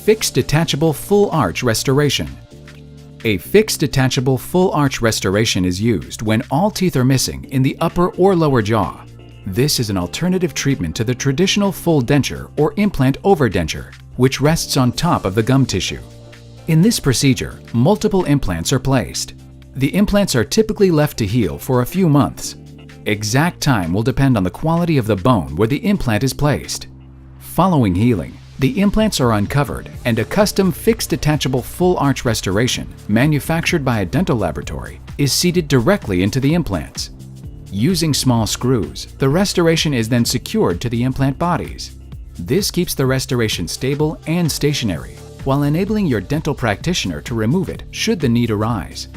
Fixed Detachable Full Arch Restoration. A fixed detachable full arch restoration is used when all teeth are missing in the upper or lower jaw. This is an alternative treatment to the traditional full denture or implant overdenture, which rests on top of the gum tissue. In this procedure, multiple implants are placed. The implants are typically left to heal for a few months. Exact time will depend on the quality of the bone where the implant is placed. Following healing, the implants are uncovered and a custom fixed detachable full arch restoration manufactured by a dental laboratory is seated directly into the implants. Using small screws, the restoration is then secured to the implant bodies. This keeps the restoration stable and stationary while enabling your dental practitioner to remove it should the need arise.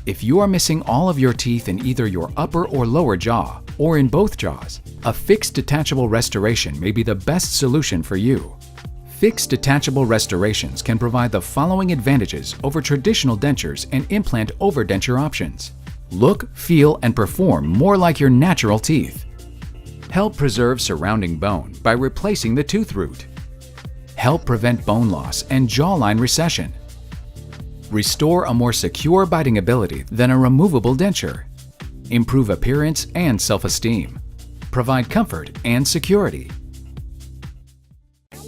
If you are missing all of your teeth in either your upper or lower jaw, or in both jaws, a fixed detachable restoration may be the best solution for you. Fixed detachable restorations can provide the following advantages over traditional dentures and implant overdenture options. Look, feel, and perform more like your natural teeth. Help preserve surrounding bone by replacing the tooth root. Help prevent bone loss and jawline recession. Restore a more secure biting ability than a removable denture. Improve appearance and self-esteem. Provide comfort and security.